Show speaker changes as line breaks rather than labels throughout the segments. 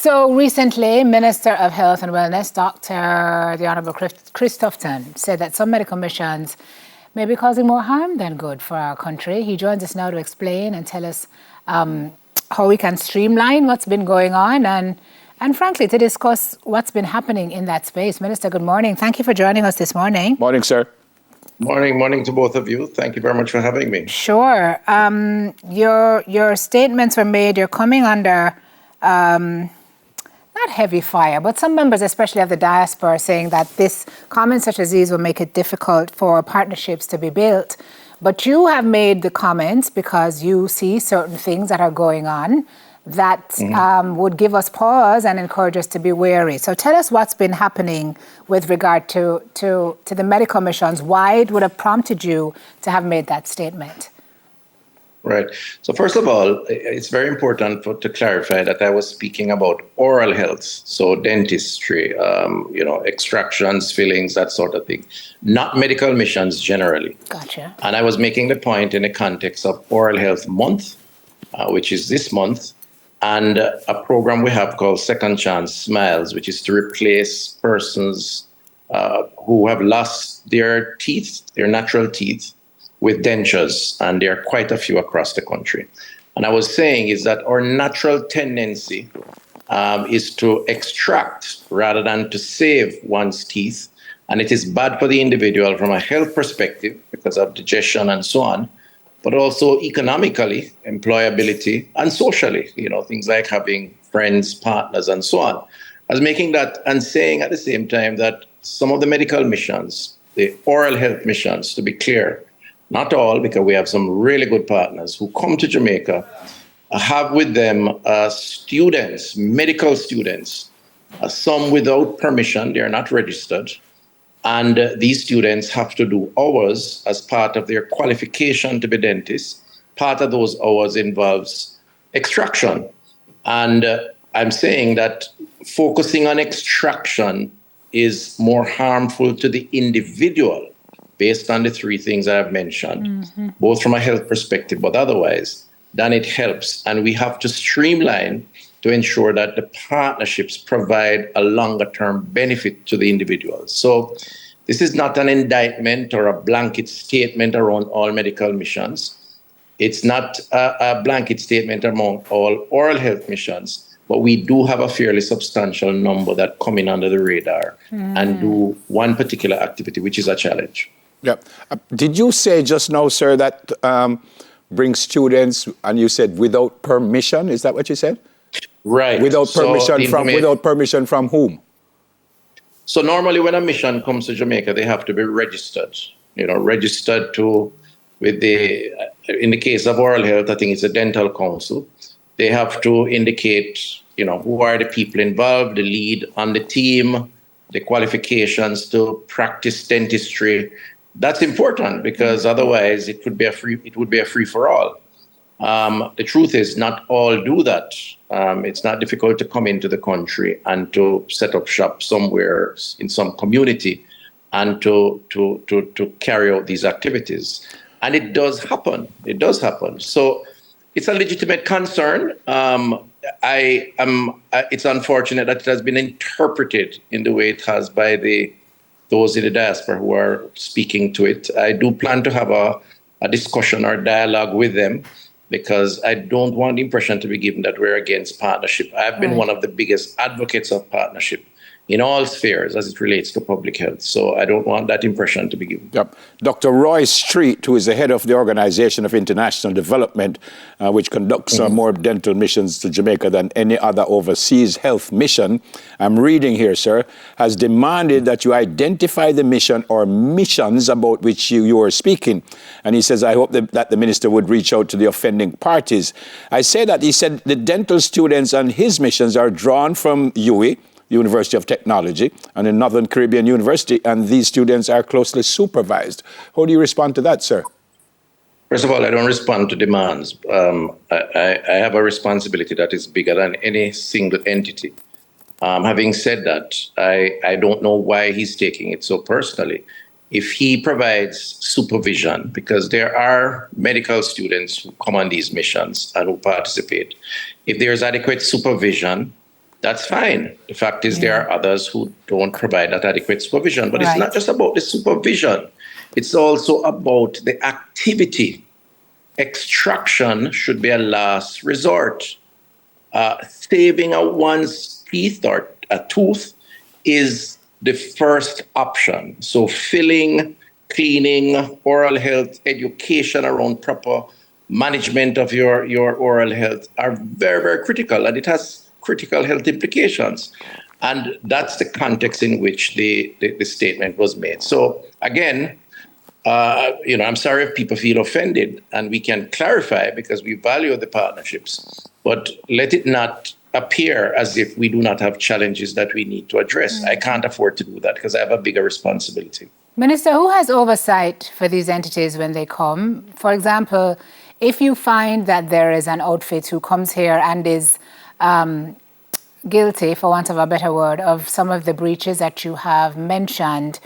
So recently, Minister of Health and Wellness, the Honourable Chris Tufton, said that some medical missions may be causing more harm than good for our country. He joins us now to explain and tell us how we can streamline what's been going on and frankly, to discuss what's been happening in that space. Minister, good morning. Thank you for joining us this morning.
Morning, sir.
Morning to both of you. Thank you very much for having me.
Sure. Your statements were made. You're coming under not heavy fire, but some members, especially of the diaspora, saying that this comments such as these will make it difficult for partnerships to be built. But you have made the comments because you see certain things that are going on that would give us pause and encourage us to be wary. So tell us what's been happening with regard to the medical missions. Why it would have prompted you to have made that statement?
Right. So first of all, it's very important to clarify that I was speaking about oral health, so dentistry, extractions, fillings, that sort of thing, not medical missions generally.
Gotcha.
And I was making the point in the context of Oral Health Month, which is this month, and a program we have called Second Chance Smiles, which is to replace persons who have lost their teeth, their natural teeth, with dentures, and there are quite a few across the country. And I was saying is that our natural tendency is to extract rather than to save one's teeth. And it is bad for the individual from a health perspective because of digestion and so on, but also economically, employability, and socially, things like having friends, partners, and so on. I was making that and saying at the same time that some of the medical missions, the oral health missions, to be clear, not all, because we have some really good partners who come to Jamaica, have with them students, medical students, some without permission, they are not registered. And these students have to do hours as part of their qualification to be dentists. Part of those hours involves extraction. And I'm saying that focusing on extraction is more harmful to the individual based on the three things I've mentioned, both from a health perspective, but otherwise, then it helps. And we have to streamline to ensure that the partnerships provide a longer term benefit to the individuals. So this is not an indictment or a blanket statement around all medical missions. It's not a blanket statement among all oral health missions, but we do have a fairly substantial number that come in under the radar and do one particular activity, which is a challenge.
Yeah. Did you say just now, sir, that bring students, and you said without permission? Is that what you said?
Right.
Without permission from whom?
So normally when a mission comes to Jamaica, they have to be registered. Registered in the case of oral health, I think it's a dental council. They have to indicate, who are the people involved, the lead on the team, the qualifications to practice dentistry. That's important because otherwise it would be a free for all. The truth is not all do that. It's not difficult to come into the country and to set up shop somewhere in some community and to carry out these activities. And it does happen. It does happen. So it's a legitimate concern. It's unfortunate that it has been interpreted in the way it has by those in the diaspora who are speaking to it. I do plan to have a discussion or dialogue with them because I don't want the impression to be given that we're against partnership. I've been one of the biggest advocates of partnership in all spheres as it relates to public health. So I don't want that impression to be given.
Yep. Dr. Roy Street, who is the head of the Organization of International Development, which conducts more dental missions to Jamaica than any other overseas health mission, I'm reading here, sir, has demanded that you identify the mission or missions about which you are speaking. And he says, I hope that the minister would reach out to the offending parties. I say that he said the dental students and his missions are drawn from UWI, University of Technology, and in Northern Caribbean University, and these students are closely supervised. How do you respond to that, sir?
First of all, I don't respond to demands. I have a responsibility that is bigger than any single entity. Having said that, I don't know why he's taking it so personally. If he provides supervision, because there are medical students who come on these missions and who participate, if there's adequate supervision, That's fine. The fact is there are others who don't provide that adequate supervision. But it's not just about the supervision. It's also about the activity. Extraction should be a last resort. Saving one's teeth or a tooth is the first option. So filling, cleaning, oral health, education around proper management of your oral health are very, very critical, and it has critical health implications. And that's the context in which the statement was made. So again, I'm sorry if people feel offended, and we can clarify because we value the partnerships, but let it not appear as if we do not have challenges that we need to address. I can't afford to do that because I have a bigger responsibility.
Minister, who has oversight for these entities when they come? For example, if you find that there is an outfit who comes here and is guilty, for want of a better word, of some of the breaches that you have mentioned,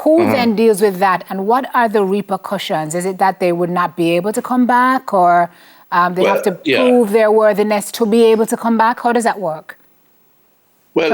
who then deals with that, and what are the repercussions? Is it that they would not be able to come back, or they have to prove their worthiness to be able to come back? How does that work?
Well,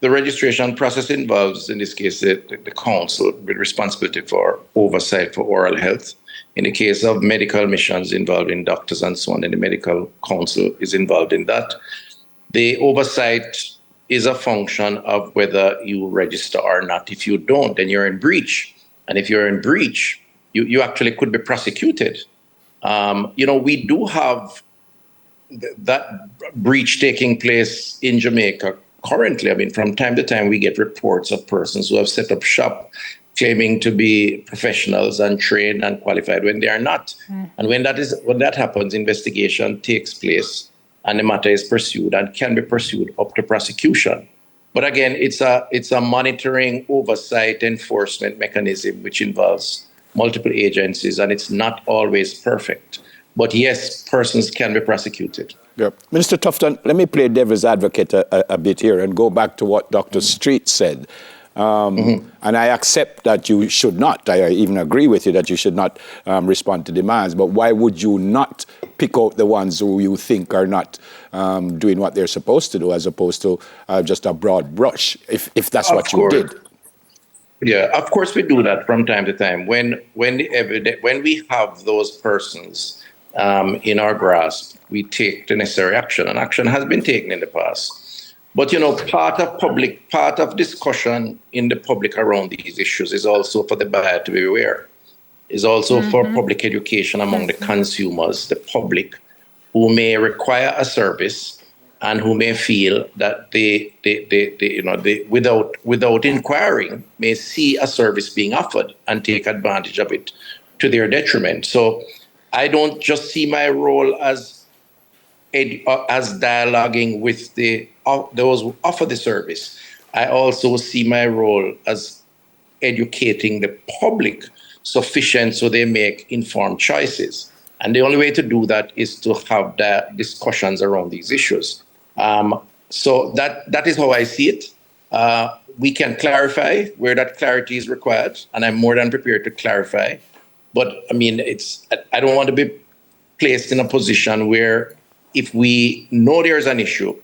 the registration process involves, in this case, the council with responsibility for oversight for oral health. In the case of medical missions involving doctors and so on, and the medical council is involved in that. The oversight is a function of whether you register or not. If you don't, then you're in breach. And if you're in breach, you actually could be prosecuted. We do have that breach taking place in Jamaica currently. I mean, from time to time, we get reports of persons who have set up shop claiming to be professionals and trained and qualified when they are not. And when that happens, investigation takes place and the matter is pursued and can be pursued up to prosecution. But again, it's a monitoring, oversight, enforcement mechanism which involves multiple agencies, and it's not always perfect. But yes, persons can be prosecuted.
Yeah. Minister Tufton, let me play devil's advocate a bit here and go back to what Dr. Street said. And I accept that you should not, I even agree with you that you should not respond to demands, but why would you not pick out the ones who you think are not doing what they're supposed to do, as opposed to just a broad brush, if that's what you did?
Yeah, of course we do that from time to time. When we have those persons in our grasp, we take the necessary action, and action has been taken in the past. But, part of discussion in the public around these issues is also for the buyer to be aware. Is also for public education among the consumers, the public, who may require a service and who may feel that they without inquiring, may see a service being offered and take advantage of it to their detriment. So I don't just see my role as dialoguing with those who offer the service. I also see my role as educating the public sufficient so they make informed choices. And the only way to do that is to have discussions around these issues. So that is how I see it. We can clarify where that clarity is required, and I'm more than prepared to clarify. But I mean, I don't want to be placed in a position where if we know there's an issue,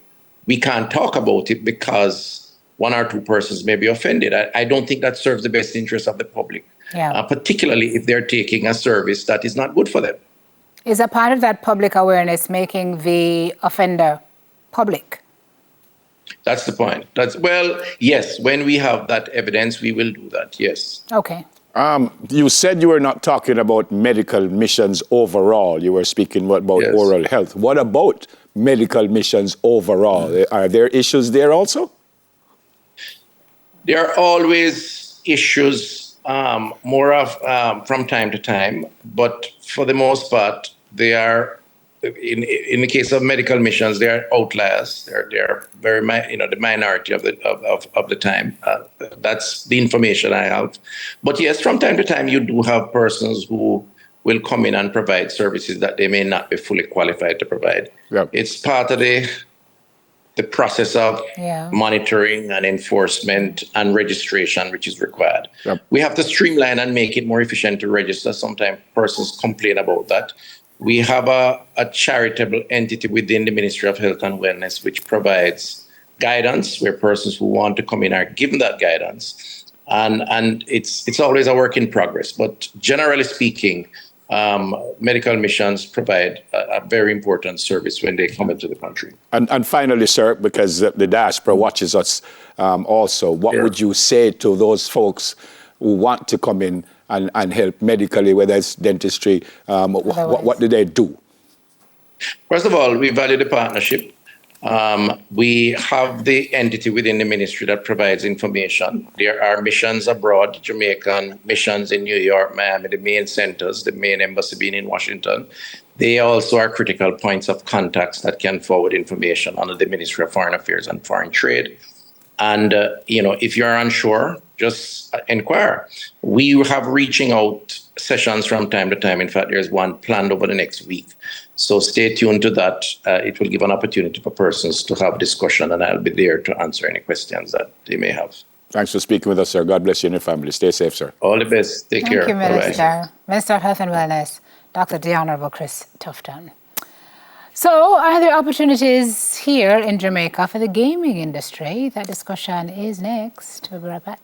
we can't talk about it because one or two persons may be offended. I don't think that serves the best interest of the public, particularly if they're taking a service that is not good for them.
Is a part of that public awareness making the offender public?
That's the point. Yes, when we have that evidence, we will do that, yes.
Okay.
You said you were not talking about medical missions overall. You were speaking about oral health. What about medical missions overall? Are there issues there also?
There are always issues, from time to time, but for the most part, they are, in the case of medical missions, they are outliers. They're very, the minority of the time. That's the information I have. But yes, from time to time, you do have persons who will come in and provide services that they may not be fully qualified to provide. Yep. It's part of the process of monitoring and enforcement and registration, which is required. Yep. We have to streamline and make it more efficient to register. Sometimes persons complain about that. We have a charitable entity within the Ministry of Health and Wellness, which provides guidance where persons who want to come in are given that guidance. And it's always a work in progress. But generally speaking, medical missions provide a very important service when they come into the country.
And finally, sir, because the diaspora watches us also, what
Sure.
would you say to those folks who want to come in and help medically, whether it's dentistry, what do they do?
First of all, we value the partnership. We have the entity within the ministry that provides information. There are missions abroad, Jamaican missions in New York, Miami, the main centers, the main embassy being in Washington. They also are critical points of contacts that can forward information under the Ministry of Foreign Affairs and Foreign Trade. And, if you're unsure, just inquire. We have reaching out sessions from time to time. In fact, there's one planned over the next week. So stay tuned to that. It will give an opportunity for persons to have discussion, and I'll be there to answer any questions that they may have.
Thanks for speaking with us, sir. God bless you and your family. Stay safe, sir.
All the best. Take care.
Thank you,
Bye-bye.
Minister. Minister of Health and Wellness, Dr. The Honourable Chris Tufton. So, are there opportunities here in Jamaica for the gaming industry? That discussion is next. We'll be right back.